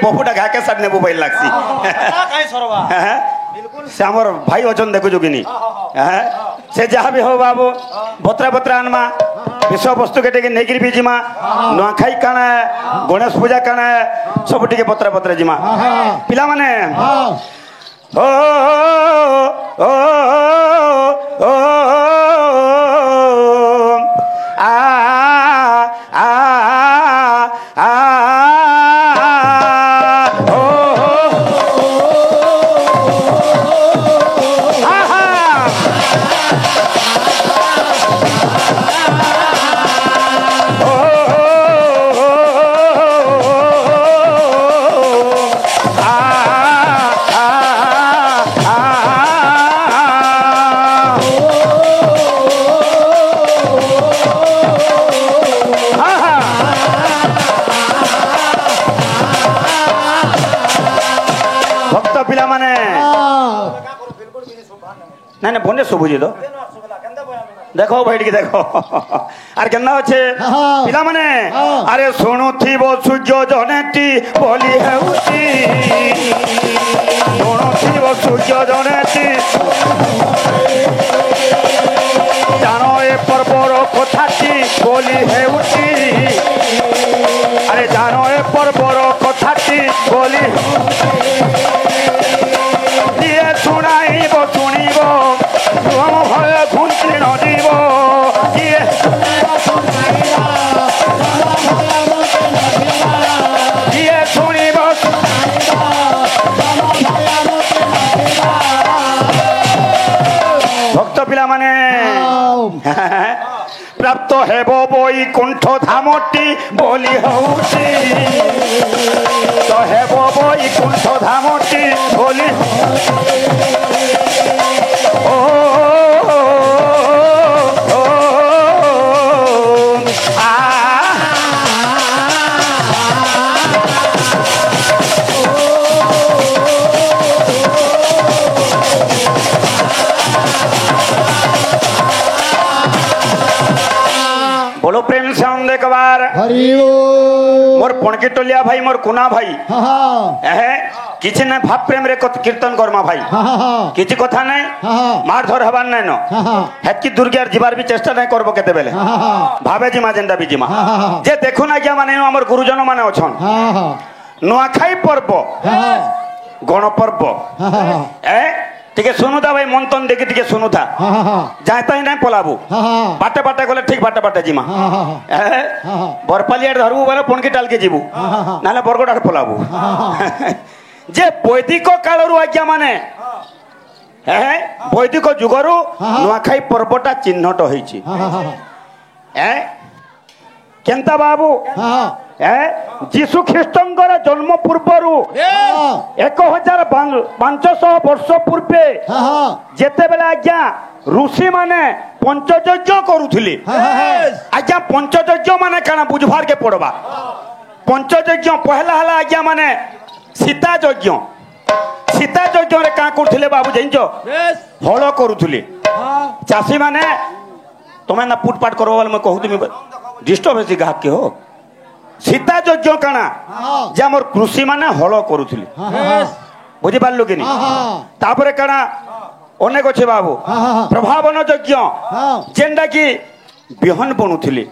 बहुटा घाके साथ नेबू भाई लागसी काई सरवा से हमर भाई अचन देखु जोगिनी से जहाँ भी हो बाबू बतरा बतरा आनमा विषय वस्तु के टेके नेगिरी भी जिमा नुआखाई काना गणेश पूजा काना सब टिके बतरा बतरा जिमा पिला माने ओ ओ ओ आ आ आ नहीं बने शुभुजी तो देखो भाई देखो आर केना अच्छे पिला माने अरे शुणुथिबो सूर्य जनेटी बोली हेउची शुणुथिबो सूर्य जनेटी जानो ए पर्वर कथाटी बोली हेउची अरे जानो ए पर्वर कथाटी बोली दिए शुणाइबो शुणिबो तुम भय घुंची नदीब दिए दिए शुणिब भक्त पिला माने प्राप्त हेब बई कुंठ धामटी बोली हउची तो हेब बई कुंठ धामटी बोली ओ बोलो प्रेम से हम देख बार मोर पणकी टोलिया भाई मोर कुना भाई किछि नै भाव प्रेम रे कीर्तन करमा भाई किछि कथा नै मार धर हबार नै न हेतकी दुर्गार जीवार भी चेष्टा नै करबो केते बेले भावे जिमा जेंदा भी जिमा जे देखु ना क्या माने हमर गुरुजन माने अछन नुआखाई पर्व गण पर्व टिके सुनुता भाई मन तन देखि टिके सुनुता जाता ही नहीं पलाबू बाटे बाटे गले ठीक बाटे बाटे जिमा बरपालिया धरबू बोले पणकी टाल के जीवू नाले बरगड़ा पलाबू जे वैदिक काल आज्ञा माने वैदिक जुगरु नुआखाई पर्वटा चिन्हट होईची केंता बाबू जीशु ख्रीष्टंकर जन्म पूर्वर 1500 वर्ष पूर्वे जेते बेले आज्ञा ऋषि माने पंचयज्ञ करुथिले आज्ञा पंचयज्ञ माने काना बुझबार के पड़बा पंचयज्ञ पहला हला आज्ञा माने सीता यज्ञ रे का करथिले बाबू जइंचो हळ करुथिले चासी माने तुमे ना पुटपाट करबो वाला मैं कहूतमी डिस्टर्ब हेसी गाहक के हो सीता यज्ञ काना जे हमर कृषि माने हळ करुथिले बुझि पारलु कि तापरे काना अनेक अच्छे बाबू प्रभावन यज्ञ जेंडा की बिहन बनुथिले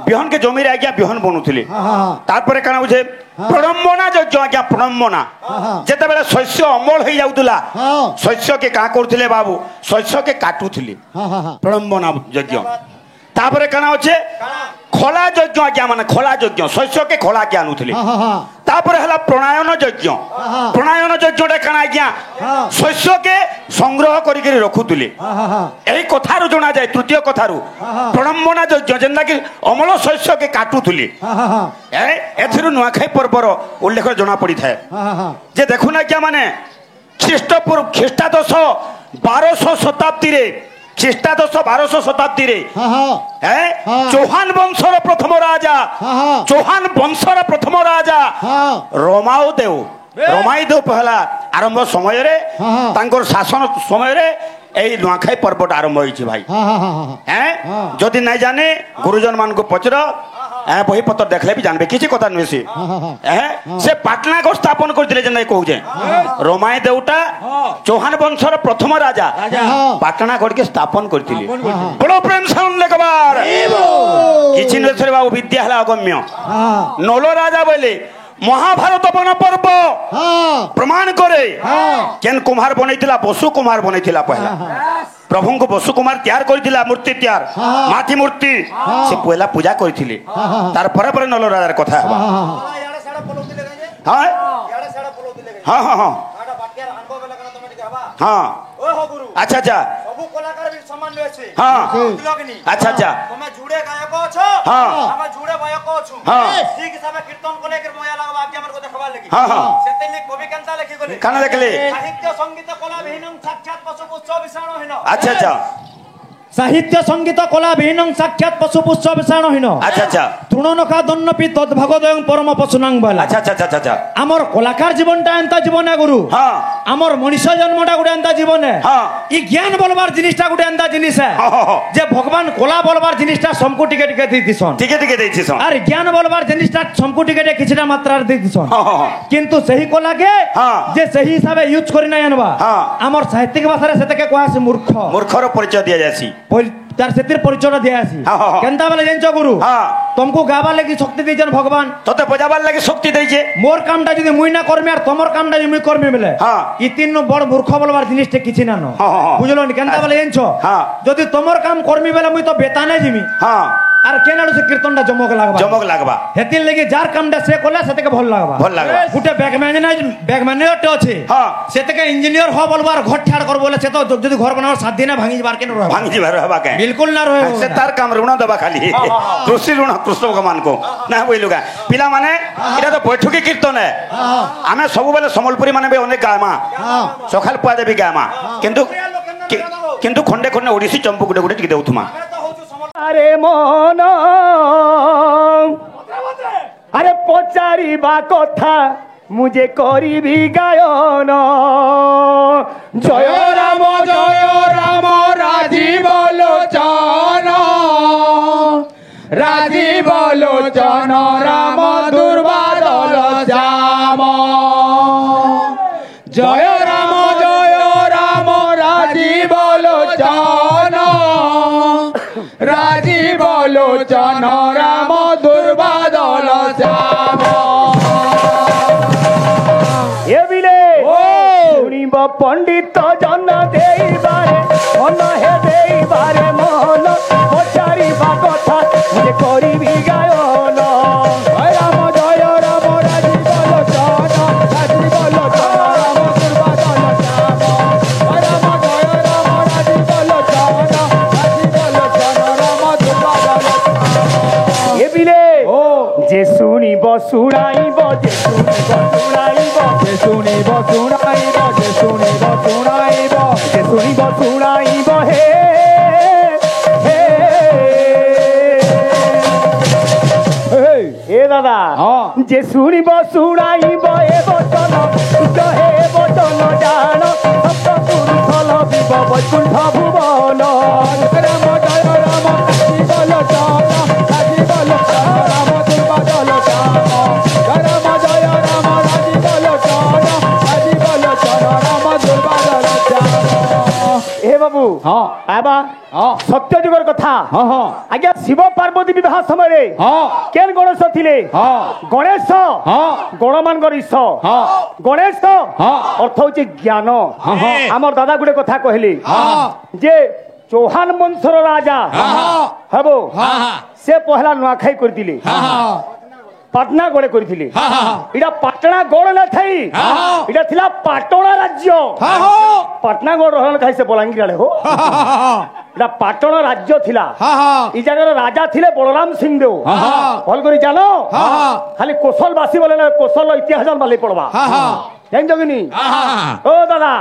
बिहन के जमी रे आज्ञा बिहन बनुथिले तापरे काना बुझे प्रडम्बना यज्ञ आज्ञा प्रडम्बना जेते बेले शस्य अमल हो जाउतला शस्य के का करथिले बाबू शस्य के काटुथिले प्रडम्बना यज्ञ तापरे काना अच्छे खोला यज्ञ आज्ञा माने खोला यज्ञ शस्य के खोला के आनुथिले तापरे हला प्रणायन यज्ञ रे काना आज्ञा शस्य के संग्रह करी के रखुथिले एही कथारु जणा जाय तृतीय कथारु प्रडम्बना यज्ञ जेंदा कि अमल शस्य के काटुथिले एथिरु नुआखाई पर्वर उल्लेख जणा पड़ी थाए जे देखु ना क्या माने ख्रीष्टादश 1200 शताब्दी रे ख्रीष्टादश 1200 शताब्दी रे चौहान वंशर प्रथम राजा रमाईदेव पहला आरंभ समय रे तांकर शासन समय रे एई नुआखाई पर्वटा आरंभ होईछि भाई जदि नहीं जाने गुरुजन मान को पचर বহি পত্র দেখলে বি জানবে কিছু কথা নুহে সে পাটনাগড় স্থাপন করলে যে কৌছে রমাই দেউটা চৌহান বংশর প্রথম রাজা পাটনাগড়কে স্থাপন করলে বড় প্রেম সাউন্ড লেখবার কিছু নুহে বাবু বিদ্যা হল অগম্য নল রাজা বলে মহাভারত বন পর্ব প্রমাণ করে কেন কুমার বনাইছিলা বসু কুমার বনাইছিলা পহলা প্রভুଙ୍କୁ বসু কুমার তৈয়ার করেছিলা মূর্তি তৈয়ার মাটি মূর্তি সে পহলা পূজা করেছিলে তারপরে পরে নল রাজার কথা হবা হ্যাঁ হ্যাঁ হ্যাঁ হ্যাঁ হ্যাঁ আচ্ছা আচ্ছা হ্যাঁ আচ্ছা আচ্ছা হ্যাঁ কানা দেখলে আচ্ছা আচ্ছা সাহিত্য সঙ্গীত কলা বিহীন সাক্ষাৎ পশু পুষ্প বিষাণহীন আচ্ছা আচ্ছা তৃণনখা দন্নপি তদ্ভগদয়ং পরম পশুনাং বলা আচ্ছা আচ্ছা আচ্ছা আচ্ছা আমার কলাকার জীবনটা এন্তা জীবনে গুরু হ্যাঁ আমার মনুষ্য জন্মটা গোটে এন্তা জীবনে হ্যাঁ ই জ্ঞান বলবার জিনিসটা গোটে এন্তা জিনিস যে ভগবান কলা বলবার জিনিসটা সমকু টিকে টিকে দিছন টিকে টিকে দিছিস আর জ্ঞান বলবার জিনিসটা সমকু টিকে টিকে কিছুটা মাত্রার দিছন কিন্তু সেই কলাকে যে সেই হিসাবে ইউজ করি নাই আনবা আমার সাহিত্যিক ভাষারে সেটাকে কহাছে মূর্খ মূর্খর পরিচয় দিয়া যাচ্ছি তার সেতির পরিচয়টা দিয়া আসি কেনতা বলে জানছ গুরু তোমাকে গাবার লাগি শক্তি দিয়েছেন ভগবান তোতে বজাবার লাগি শক্তি দিয়েছে মোর কামটা যদি মুই না করমি আর তোমার কামটা যদি মুই করমি বলে ই তিন বড় মূর্খ বলবার জিনিসটা কিছু না বুঝলো নি কেনতা বলে জানছ যদি তোমার কাম করমি বলে মুই তো বেতানে জিমি আর কেন সে কীর্তনটা জমক লাগবা হেতির লাগি যার কামটা সে করলে সেটাকে ভাল লাগবা গোটে ব্যাগ ম্যানেজারটা আছে সেটাকে ইঞ্জিনিয়ার হ বলবার ঘর ঠাড় কর বলে সে তো যদি ঘর বানাবার 7 দিনে ভাঙি যাবার কেন রহবা ভাঙি যাবার রহবা কেন বিলকুল না রহে সে তার কাম ঋণ দেবা খালি কৃষি ঋণ কৃষ্ণ ভগবান কো না বইলুগা পিলা মানে এটা তো বৈঠকি কীর্তন আমি সবুবেলে সম্বলপুরী মানে অনেক গায়মা সকাল পুয়া দেবী গায়মা কিন্তু কিন্তু খন্ডে খন্ডে ওড়িশি চম্পু গুটে গুটে টিকে দেউথুমা আরে মন আরে পচারিবা কথা মুঝে করিবি গায়ন জয় রাম রাজীব লোচন রাজীব লোচন রাম দুর্বাদল শ্যাম জয় রাম রাজীব লোচন রাজীব লোচন রাম দুর্বাদল শ্যাম এবিলে শুনিব পণ্ডিত জন দেইবারে মন হে দেইবারে মন পচারিবা কথা মুঝে করিবি গায়ন জয় রাম রাজীব লোচন রাজীব লোচন রাম দুর্বাদল শ্যাম জয় রাম রাজীব লোচন রাজীব লোচন রাম দুর্বাদল এবিলে যে শুনিব শুনাইব যে শুনিব শুনাইব যে শুনিব শুনাইব যে শুনিব শুনাইব যে শুনিব শুনাইব হে হে দাদা যে শুনিব শুনাইব এ বচন হে বচন জান সপ্ত পুরুষ লভিব বৈকুণ্ঠ ভুবন রাম জয় রাম রাজীব লোচন রাজীব লোচন রাম দুর্বাদল শ্যাম জয় রাম রাজীব লোচন রাজীব লোচন রাম দুর্বাদল শ্যাম হে বাবু আবা সত্য যুগর কথা আজ্ঞা শিব পার্বতী বিবাহ সময় কেন গণেশ থিলে গণেশ গণমানকর ইষ গণেশ অর্থ হচ্ছে জ্ঞান আমার দাদা গুড়ে কথা কহিলি যে চৌহান বংশর রাজা হব সে পহলা নুয়াখাই করে পাটনা গড়ে করে এটা পাটনা গড় না থাই এটা ଥିଲା পাটনা রাজ্য পাটনা গড় রহন থাই সে বলাঙ্গীর আড়ে হো এটা পাটনা রাজ্য ଥିଲା এই জায়গার রাজা ଥିଲେ বলরাম সিং দেও ভাল করে জানো খালি কোশলবাসী বলে না কোশল ইতিহাস জানবা লাই পড়বা জানছো কি নি ও দাদা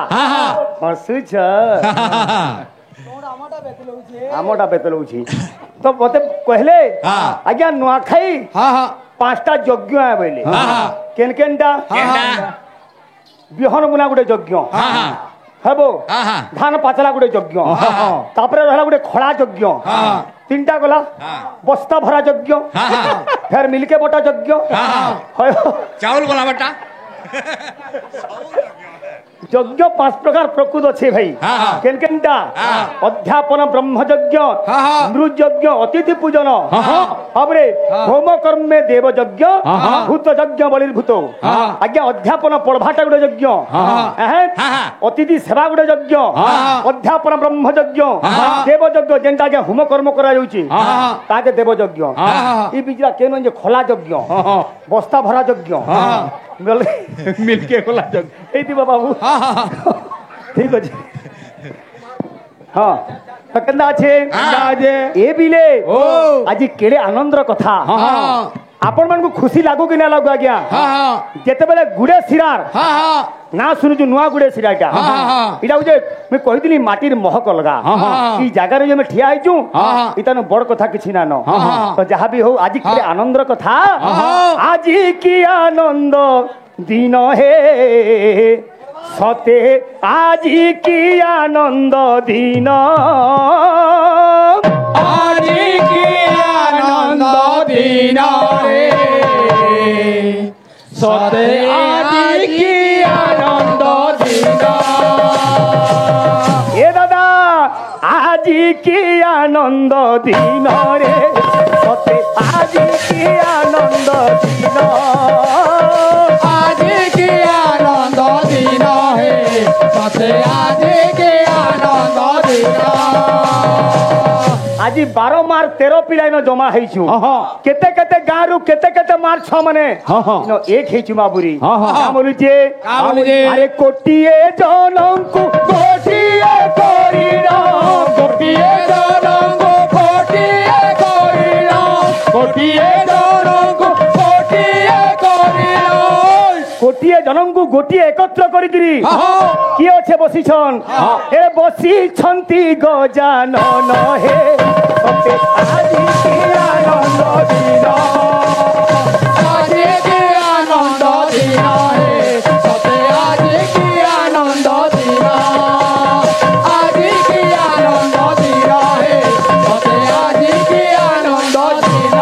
হসুছ আমটা বেতল হচ্ছে তো মতে কহলে আজ্ঞা নুয়াখাই 5টা যজ্ঞ বলে কেন কেনটা বিহন বুনা গোটে যজ্ঞ হব ধান পাচলা গোটে যজ্ঞ তারপরে রহলা গোটে খড়া যজ্ঞ 3টা গলা বস্তা ভরা যজ্ঞ फिर मिलके बटा यज्ञ चावल वाला बटा यज्ञ 5 प्रकार प्रकृत अच्छे भाई केन केनटा अध्यापन ब्रह्म यज्ञ नृ यज्ञ अतिथि पूजन हमरे होम कर्म में देव यज्ञ भूत यज्ञ बलिर्भूत आज्ञा अध्यापन पढ़वाटा गुटे यज्ञ अतिथि सेवा गुटे यज्ञ अध्यापन ब्रह्म यज्ञ देव यज्ञ जेनटा आज्ञा होम कर्म करा जाउची ताके देव यज्ञ ई बिजरा केन जे खोला यज्ञ बस्ता भरा यज्ञ मिलके खोला यज्ञ एति बाबू ठीक अच्छे हाँ केंदा अच्छे ए बिले आज केड़े आनंदर कथा आपण मन को खुशी लागू कि ना लागू आज्ञा जेते बेले गुडे सिरार ना सुनु नुआ गुडे सिराटा इटा जे मैं कहितली माटीर महक लगा ई जागा रे जे मैं ठिया आइचू इतानो बड़ कथा किछि ना न तो जहा भी हो आज केड़े आनंदर कथा आज की आनंद दिन हे सते आज की आनंद दिन आज की आनंद दिन सते आज की आनंद दिन ए दादा आज की आनंद दिन रे सते आज की आनंद दिन आज की आनंद दिन है सते आज के आनंद दिन आज 12 मार 13 पिलाई न जमा हेछु केते केते गारू केते केते मार छ मने न एक हेछु माबुरी का बोलु जे अरे कोटिए जनंकु कोटिए करिना कोटिए जनंकु कोटिए करिना कोटिए जनंकु कोटिए करिना कोटिए जनंकु गोटिए एकत्र करिदिरी की अच्छे बसिछन ए बसिछंती गजानन हे सते आज की आनंद दिन आज के आनंद दिन है सते आज की आनंद दिन आज की आनंद दिन है सते आज की आनंद दिन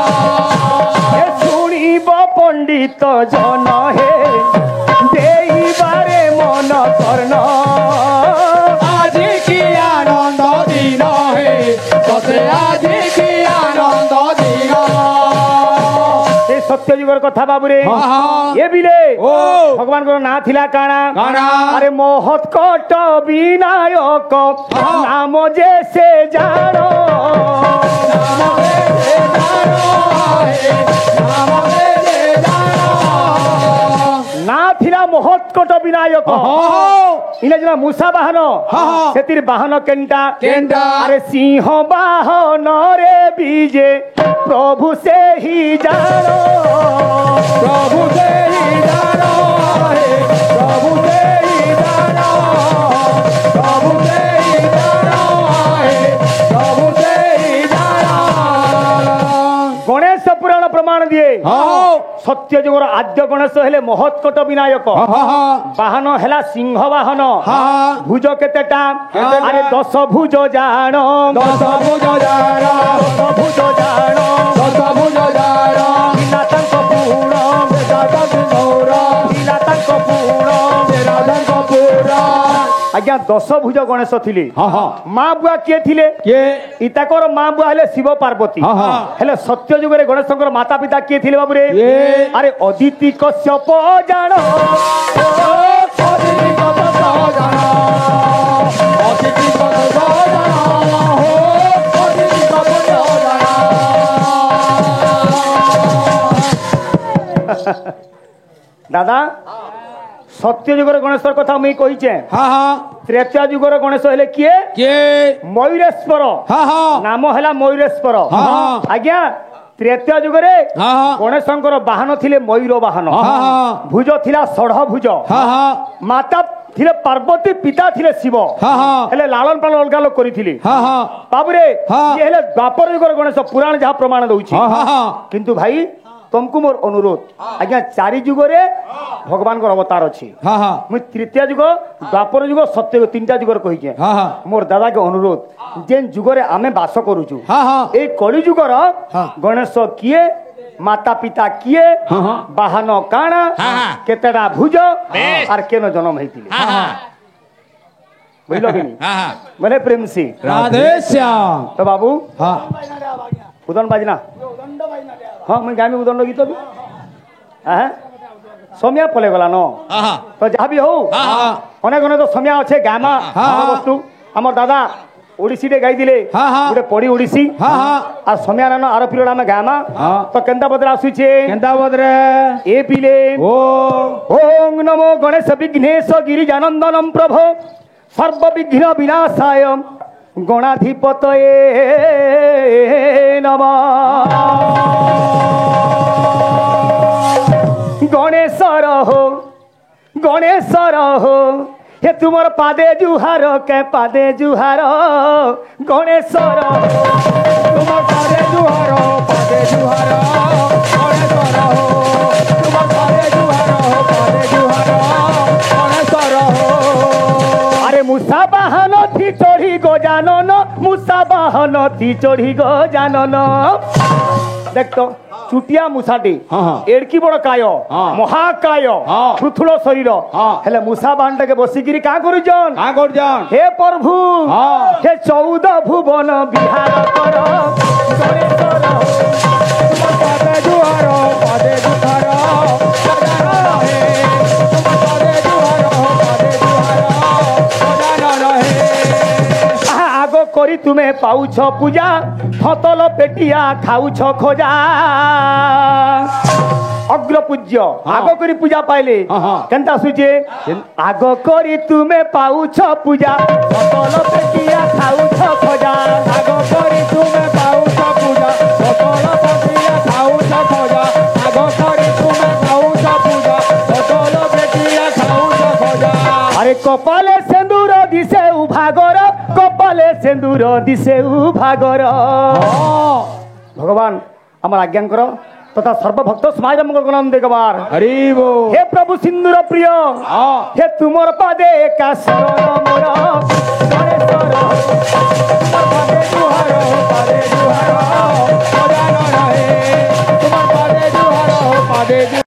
ए सुनिब पंडित जन हे देइबारे मन कर्ण आज की आनंद दिन है सते आज की आनंद दिन ए सत्य युगर कथा बाबुरे ए बिले भगवान को ना थिला काना अरे महत्कट विनायक नाम जे से जानो नाम से जानो ना थिला महत्कट विनायक इने जना मूसा वाहन सेतिर वाहन केंटा अरे सिंह वाहन रे बीजे प्रभु से ही जानो प्रभु से ही जानो प्रभु से ही जानो प्रभु से ही जानो प्रभु से ही जानो गणेश पुराण प्रमाण दिए सत्य जुगर आद्य गणेश हेले महत्कट विनायक वाहन हेला सिंह वाहन भुज केतेटा अरे 10 भुज जानो 10 भुज जानो 10 भुज जानो 10 भुज जानो नीलातंक पूर्ण वेदांत गौर नीलातंक पूर्ण वेदांत गौर आज्ञा 10 भुज गणेश थिले मां बुआ किए थिले के इताकर मां बुआ हेले शिव पार्वती हेले सत्य जुगरे गणेशंकर माता पिता किए थिले बाबुरे अरे अदिति कश्यप जानो अदिति कश्यप जानो अदिति कश्यप जानो अदिति कश्यप जानो दादा सत्य जुगर गणेशर कथा मुई कहिचे त्रेता जुगर गणेश हेले किए मयूरेश्वर नाम हेला मयूरेश्वर आज्ञा त्रेता जुगरे गणेशंकर वाहन थिले मयूर वाहन भुज थिला 16 भुज माता थिले पार्वती पिता थिले शिव हेले लालन पालन अलगा लोक करिथिले बाबुरे ये हेले द्वापर जुगर गणेश पुराण जहा प्रमाण दउछि किंतु भाई तुमको मोर अनुरोध आज्ञा 4 जुगरे भगवान को अवतार अच्छी मुझ तृतीय जुग द्वापर जुग सत्य जुग 3टा जुगर कही मोर दादा के अनुरोध जेन जुगरे आमे बास करूचु ए कली जुगर गणेश किए माता पिता किए बाहन काणा केतेडा भुज आर केन जन्म हेतिले बुझलो कि मैंने प्रेम से राधे श्याम तो बाबू उदंड बाजना हाँ मैं गामी उदंड गीत भी समय पले गला न तो जहाँ भी हो अनेक अनेक तो समय अच्छे गामा वस्तु आम दादा ओडिसी रे गाई दिले गोटे पड़ी ओडिसी आ समय नान आर पिरियड आमे गामा तो केंदा बदरा आसुचे केंदा बदरे ए पिले ओम नमो गणेश विघ्नेश गिरिजानंदनम प्रभो सर्व विघ्न विनाशाय गणाधिपतये नमः गणेश रहो हे तुमर पादे जुहार के पादे जुहार गणेश तुमर पादे जुहार गणेश तुमर पादे जुहार गणेश अरे मुसा बाहन थी चढ़ी गो जानन मुसा बाहन थी चढ़ी गो जानन देख तो चुटिया मुसाटी एड़की बड़ काय महाकाय पृथुल शरीर हेले मुसा बांटा के बसिकिरी का करुजन हे प्रभु हे 14 भुवन विहार कर पादे जुहार आगो करी तुम्हें पाउछ पूजा फतल पेटिया खाउछ खोजा अग्र पूज्य आगो करी पूजा पाइले केनता सुचे आगो करी तुम्हें पाउछ पूजा फतल पेटिया खाउछ खोजा आगो करी तुम्हें पाउछ पूजा फतल पेटिया खाउछ खोजा आगो करी तुम्हें पाउछ पूजा फतल पेटिया खाउछ खोजा अरे कपाले सिंदूर दिसे उभागर कपाले सिंदूर दिसे उभागर भगवान आम आज्ञा कर तथा सर्वभक्त समाज मंगल गणम देखबार हे प्रभु सिंदूर प्रिय हे तुमर पादे का शरण मोर